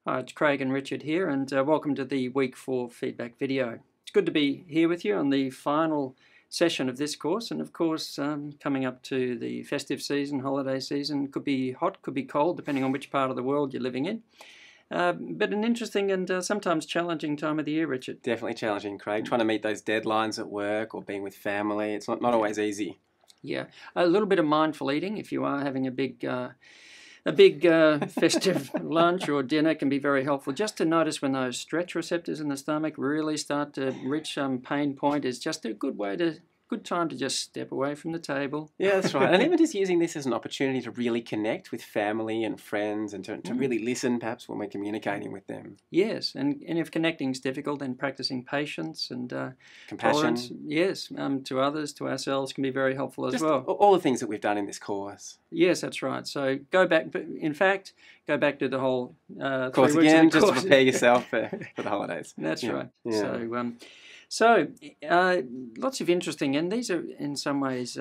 Hi, it's Craig and Richard here, and welcome to the Week 4 feedback video. It's good to be here with you on the final session of this course, and of course, coming up to the festive season, holiday season. Could be hot, could be cold, depending on which part of the world you're living in. But an interesting and sometimes challenging time of the year, Richard. Definitely challenging, Craig. Trying to meet those deadlines at work or being with family, it's not always easy. Yeah, a little bit of mindful eating if you are having a big festive lunch or dinner can be very helpful. Just to notice when those stretch receptors in the stomach really start to reach some pain point is just a good time to just step away from the table. Yeah, that's right. And even just using this as an opportunity to really connect with family and friends and to really listen perhaps when we're communicating with them. Yes, and if connecting is difficult, then practicing patience and compassion. Tolerance, yes, to others, to ourselves can be very helpful as just well. All the things that we've done in this course. Yes, that's right. So go back to the whole course again, just to prepare yourself for the holidays. That's right. Yeah. So lots of interesting, and these are in some ways,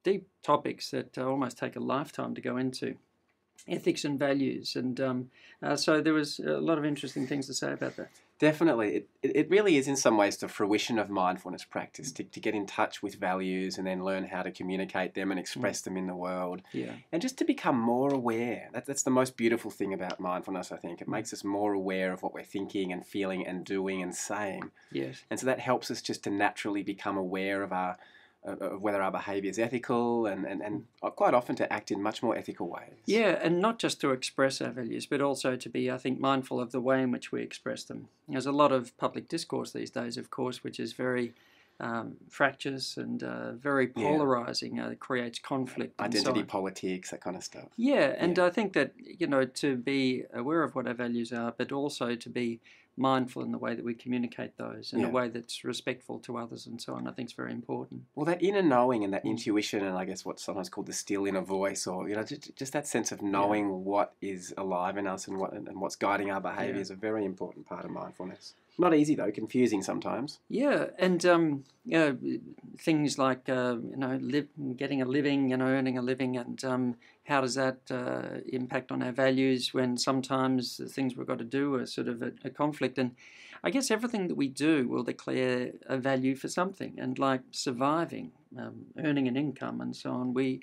deep topics that almost take a lifetime to go into. Ethics and values, and so there was a lot of interesting things to say about that. Definitely. It really is in some ways the fruition of mindfulness practice, to get in touch with values and then learn how to communicate them and express them in the world. Yeah. And just to become more aware. That's the most beautiful thing about mindfulness, I think. It makes us more aware of what we're thinking and feeling and doing and saying. Yes. And so that helps us just to naturally become aware of whether our behaviour is ethical and quite often to act in much more ethical ways. Yeah, and not just to express our values, but also to be, I think, mindful of the way in which we express them. There's a lot of public discourse these days, of course, which is very fractious and very polarising. It creates conflict. Identity politics, that kind of stuff. Yeah, and I think that, to be aware of what our values are, but also to be mindful in the way that we communicate those in a way that's respectful to others and so on, I think is very important. Well, that inner knowing and that intuition and I guess what's sometimes called the still inner voice, or just that sense of knowing what is alive in us and what's guiding our behaviour is a very important part of mindfulness. Not easy though, confusing sometimes. Yeah, and things like getting a living, earning a living, and how does that impact on our values when sometimes the things we've got to do are sort of a conflict. And I guess everything that we do will declare a value for something. And like surviving, earning an income, and so on, we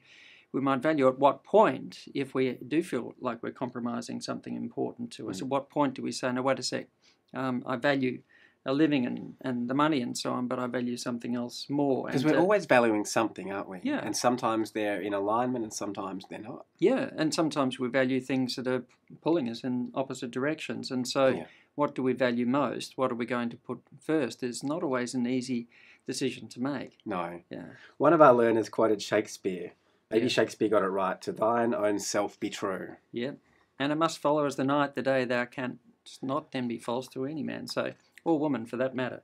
might value at what point, if we do feel like we're compromising something important to us, at what point do we say, no, wait a sec. I value a living and the money and so on, but I value something else more. Because we're always valuing something, aren't we? Yeah. And sometimes they're in alignment and sometimes they're not. Yeah, and sometimes we value things that are pulling us in opposite directions. And so what do we value most? What are we going to put first is not always an easy decision to make. No. Yeah. One of our learners quoted Shakespeare. Maybe Shakespeare got it right. To thine own self be true. Yeah. And it must follow as the night, the day thou canst not then be false to any man, so or woman for that matter.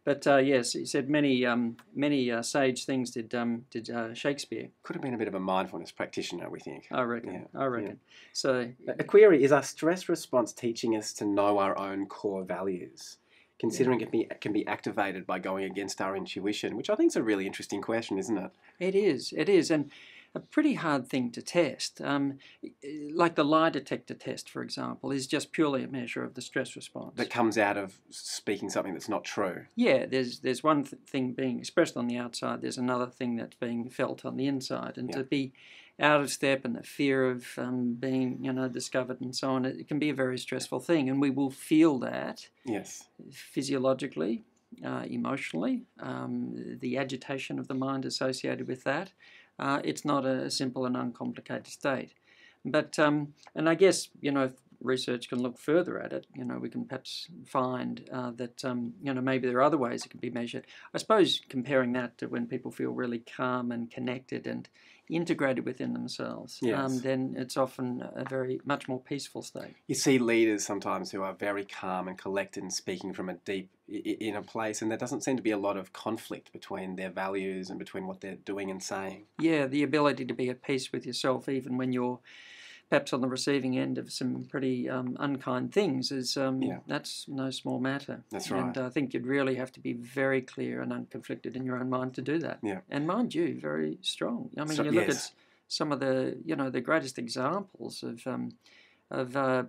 But yes, he said many sage things did Shakespeare. Could have been a bit of a mindfulness practitioner, we think. I reckon. So a query: is our stress response teaching us to know our own core values? Considering it can be activated by going against our intuition, which I think is a really interesting question, isn't it? It is, and a pretty hard thing to test. Like the lie detector test, for example, is just purely a measure of the stress response. That comes out of speaking something that's not true. Yeah, there's one thing being expressed on the outside, there's another thing that's being felt on the inside. And to be out of step and the fear of being discovered and so on, it can be a very stressful thing. And we will feel that physiologically, emotionally, the agitation of the mind associated with that. It's not a simple and uncomplicated state. But, and I guess, if research can look further at it, we can perhaps find that, maybe there are other ways it can be measured. I suppose comparing that to when people feel really calm and connected and integrated within themselves, then it's often a very much more peaceful state. You see leaders sometimes who are very calm and collected and speaking from a deep inner place, and there doesn't seem to be a lot of conflict between their values and between what they're doing and saying. Yeah, the ability to be at peace with yourself even when you're perhaps on the receiving end of some pretty unkind things is that's no small matter. That's right. And I think you'd really have to be very clear and unconflicted in your own mind to do that. Yeah. And mind you, very strong. I mean, you look at some of the the greatest examples of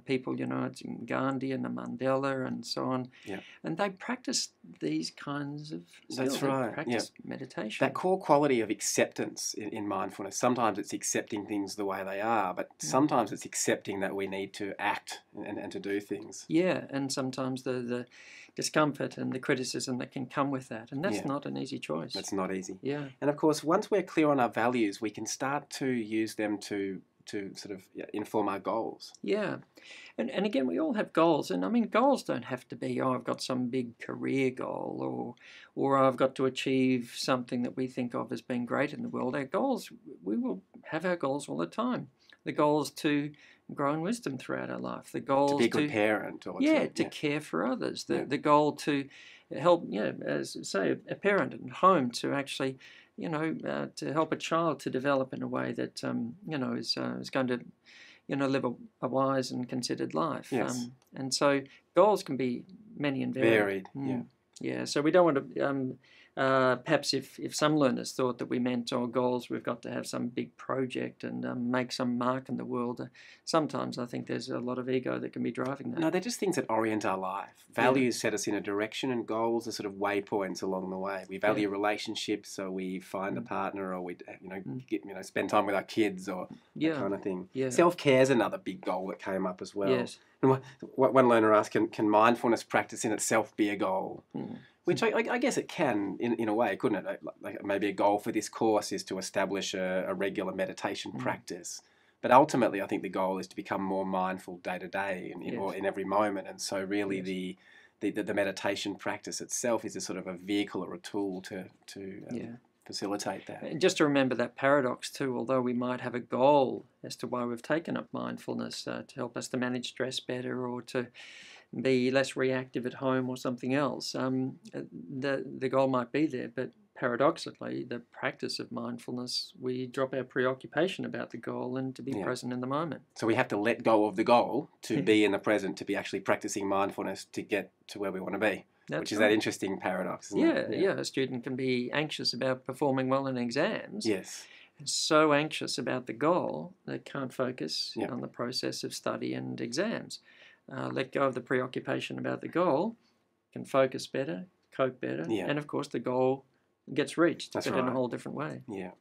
people, it's Gandhi and the Mandela and so on. Yeah. And they practice these kinds of skills. That's right. They practice meditation. That core quality of acceptance in mindfulness, sometimes it's accepting things the way they are, but sometimes it's accepting that we need to act and to do things. Yeah, and sometimes the discomfort and the criticism that can come with that. And that's not an easy choice. That's not easy. Yeah. And of course, once we're clear on our values, we can start to use them to sort of inform our goals. Yeah. And again, we all have goals. And I mean, goals don't have to be, I've got some big career goal or I've got to achieve something that we think of as being great in the world. Our goals, we will have our goals all the time. The goals to grow in wisdom throughout our life. The goals to be a good parent. Or to care for others. The goal to help, as say, a parent at home to actually, to help a child to develop in a way that, is going to, live a wise and considered life. Yes. And so goals can be many and varied. Yeah, so we don't want to, perhaps if some learners thought that we meant our goals, we've got to have some big project and make some mark in the world. Sometimes I think there's a lot of ego that can be driving that. No, they're just things that orient our life. Values set us in a direction, and goals are sort of waypoints along the way. We value relationships, so we find a partner, or we spend time with our kids, or that kind of thing. Yeah. Self-care is another big goal that came up as well. Yes. And one learner asked, can mindfulness practice in itself be a goal? Which I guess it can in a way, couldn't it? Like maybe a goal for this course is to establish a regular meditation practice. But ultimately, I think the goal is to become more mindful day to day or in every moment. And so really the meditation practice itself is a sort of a vehicle or a tool to facilitate that. And just to remember that paradox too, although we might have a goal as to why we've taken up mindfulness to help us to manage stress better or to be less reactive at home or something else, the goal might be there, but paradoxically, the practice of mindfulness, we drop our preoccupation about the goal and to be present in the moment. So we have to let go of the goal to be in the present, to be actually practicing mindfulness to get to where we want to be. Which is that interesting paradox, isn't it? Yeah. A student can be anxious about performing well in exams. Yes. And so anxious about the goal, they can't focus on the process of study and exams. Let go of the preoccupation about the goal, can focus better, cope better, and of course the goal gets reached, but in a whole different way. Yeah.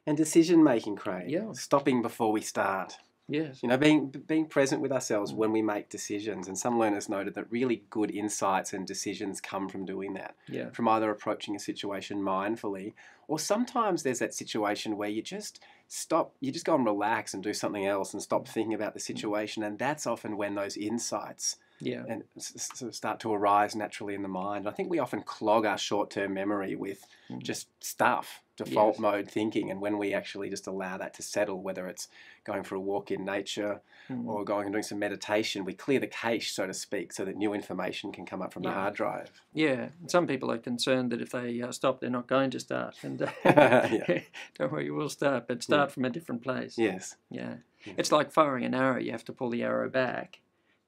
And decision making, Craig. Yeah. Stopping before we start. Yes. Being present with ourselves when we make decisions. And some learners noted that really good insights and decisions come from doing that. Yeah. From either approaching a situation mindfully, or sometimes there's that situation where you just stop, you just go and relax and do something else and stop thinking about the situation. And that's often when those insights and sort of start to arise naturally in the mind. I think we often clog our short-term memory with just stuff, default mode thinking, and when we actually just allow that to settle, whether it's going for a walk in nature or going and doing some meditation, we clear the cache, so to speak, so that new information can come up from the hard drive. Yeah, some people are concerned that if they stop, they're not going to start. And don't worry, you will start, but start from a different place. Yes. Yeah. It's like firing an arrow. You have to pull the arrow back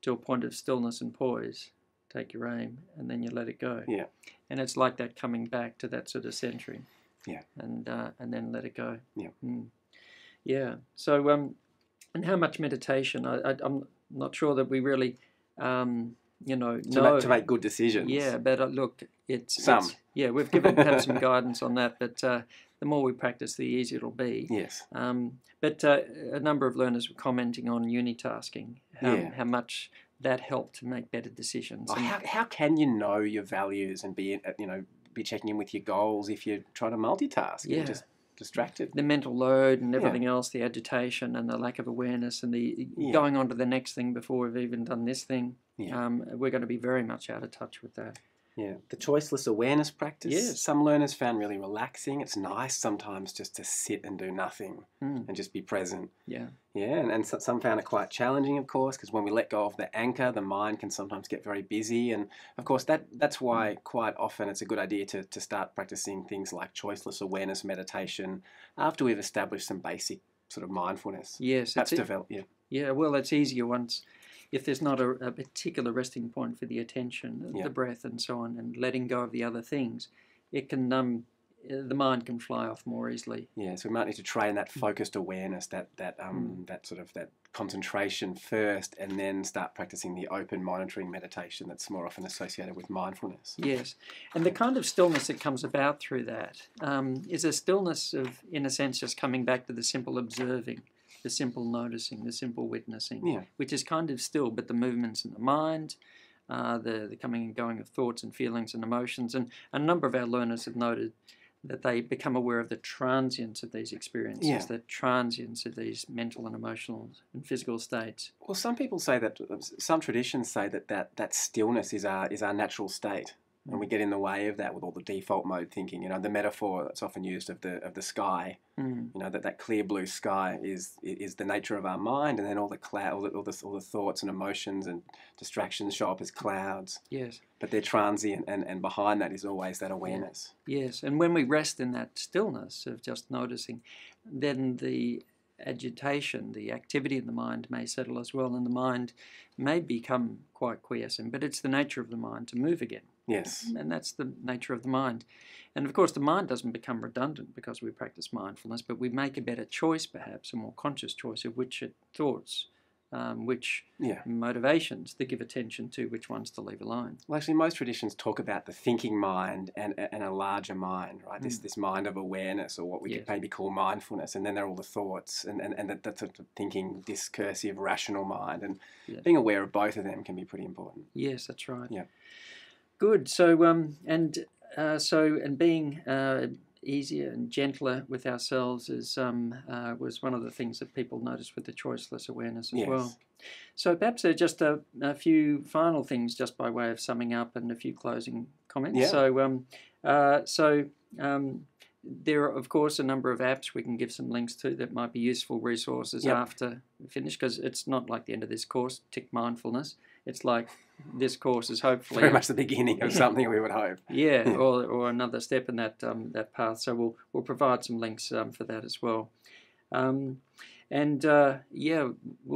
to a point of stillness and poise, take your aim, and then you let it go. Yeah. And it's like that coming back to that sort of centering. Yeah. And then let it go. Yeah. Yeah. So, and how much meditation? I'm not sure that we really, know. To make good decisions. Yeah, but look, it's... Some. We've given perhaps some guidance on that, but the more we practice, the easier it'll be. Yes. But a number of learners were commenting on Uni-tasking, how much that helped to make better decisions. Oh, how can you know your values and be checking in with your goals if you're trying to multitask? You're just distracted. The mental load and everything else, the agitation and the lack of awareness and the going on to the next thing before we've even done this thing. Yeah. We're going to be very much out of touch with that. Yeah, the choiceless awareness practice. Yes. Some learners found really relaxing. It's nice sometimes just to sit and do nothing and just be present. Yeah. Yeah, and some found it quite challenging, of course, because when we let go of the anchor, the mind can sometimes get very busy. And, of course, that's why quite often it's a good idea to start practicing things like choiceless awareness meditation after we've established some basic sort of mindfulness. Yes. That's developed, Yeah, well, it's easier once... If there's not a particular resting point for the attention, the breath and so on, and letting go of the other things, it can the mind can fly off more easily. Yeah, so we might need to train that focused awareness, that sort of that concentration first, and then start practicing the open monitoring meditation that's more often associated with mindfulness. Yes, and the kind of stillness that comes about through that is a stillness of, in a sense, just coming back to the simple observing, the simple noticing, the simple witnessing, which is kind of still, but the movements in the mind, the coming and going of thoughts and feelings and emotions, and a number of our learners have noted that they become aware of the transience of these experiences, the transience of these mental and emotional and physical states. Well, some people say that, some traditions say that stillness is our natural state, and we get in the way of that with all the default mode thinking. You know, the metaphor that's often used of the sky. You know, that clear blue sky is the nature of our mind, and then all the cloud, all the thoughts and emotions and distractions show up as clouds. Yes. But they're transient, and behind that is always that awareness. Yes, and when we rest in that stillness of just noticing, then the agitation, the activity in the mind may settle as well, and the mind may become quite quiescent, but it's the nature of the mind to move again. Yes. And that's the nature of the mind. And of course, the mind doesn't become redundant because we practice mindfulness, but we make a better choice, perhaps, a more conscious choice of which thoughts, which motivations to give attention to, which ones to leave alone. Well, actually, most traditions talk about the thinking mind and a larger mind, right? This mind of awareness, or what we could maybe call mindfulness, and then there are all the thoughts and that sort of thinking, discursive, rational mind, and being aware of both of them can be pretty important. Yes, that's right. Yeah. Good. So and being easier and gentler with ourselves is was one of the things that people noticed with the choiceless awareness as well. So perhaps just a few final things, just by way of summing up, and a few closing comments. Yeah. So there are, of course, a number of apps we can give some links to that might be useful resources after we finish, because it's not like the end of this course, tick mindfulness. It's like this course is hopefully very much the beginning of something, we would hope. Or another step in that that path. So we'll provide some links for that as well. We'll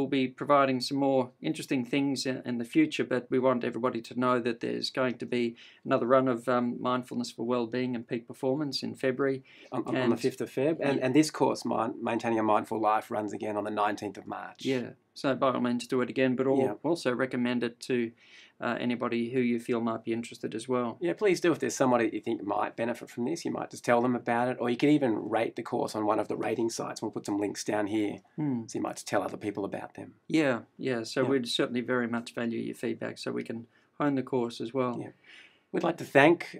be providing some more interesting things in the future, but we want everybody to know that there's going to be another run of Mindfulness for Wellbeing and Peak Performance in February. On the 5th of Feb. And this course, Maintaining a Mindful Life, runs again on the 19th of March. Yeah, so by all means do it again, but also recommend it to anybody who you feel might be interested as well. Yeah, please do. If there's somebody that you think might benefit from this, you might just tell them about it, or you can even rate the course on one of the rating sites. We'll put some links down here, so you might just tell other people about them. Yeah. So we'd certainly very much value your feedback, so we can hone the course as well. Yeah. We'd like to thank,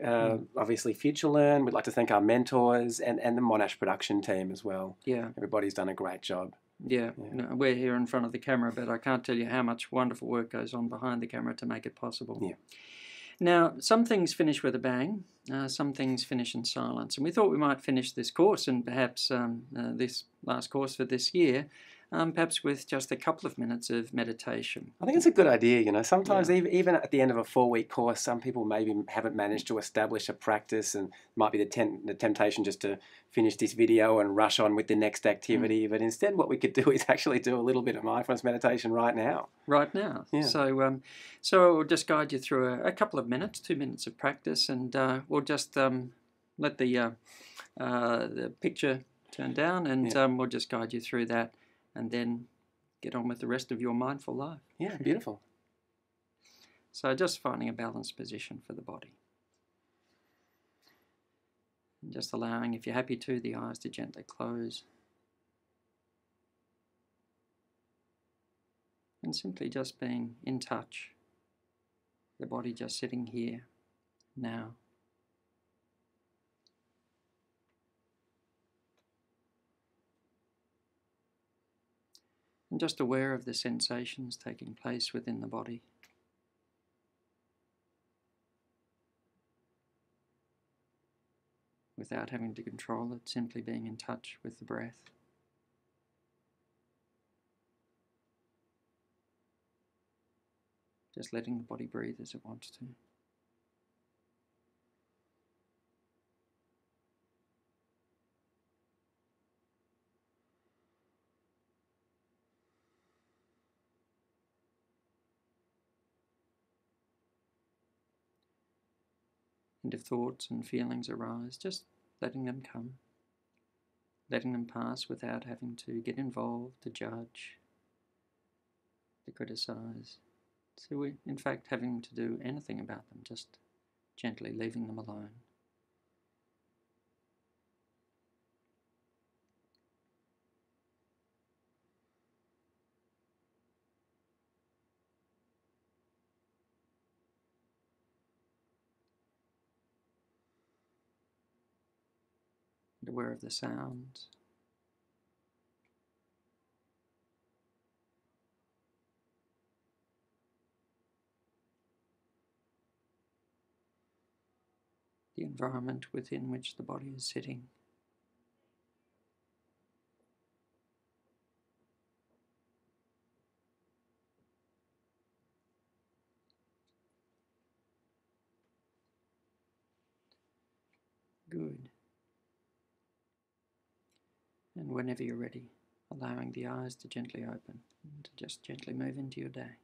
obviously, FutureLearn. We'd like to thank our mentors and the Monash production team as well. Yeah. Everybody's done a great job. Yeah. No, we're here in front of the camera, but I can't tell you how much wonderful work goes on behind the camera to make it possible. Yeah. Now, some things finish with a bang, some things finish in silence. And we thought we might finish this course, and perhaps this last course for this year, perhaps with just a couple of minutes of meditation. I think it's a good idea, you know. Sometimes even at the end of a 4-week course, some people maybe haven't managed to establish a practice, and might be the temptation just to finish this video and rush on with the next activity. But instead, what we could do is actually do a little bit of mindfulness meditation right now. Right now. Yeah. So we'll just guide you through a couple of minutes, 2 minutes of practice, and we'll just let the picture turn down, and we'll just guide you through that, and then get on with the rest of your mindful life. Yeah, beautiful. So just finding a balanced position for the body. And just allowing, if you're happy to, the eyes to gently close. And simply just being in touch. The body just sitting here, now. And just aware of the sensations taking place within the body. Without having to control it, simply being in touch with the breath. Just letting the body breathe as it wants to. And if thoughts and feelings arise, just letting them come, letting them pass without having to get involved, to judge, to criticise. So we, in fact, having to do anything about them, just gently leaving them alone. And aware of the sounds. The environment within which the body is sitting. Good. And whenever you're ready, allowing the eyes to gently open and to just gently move into your day.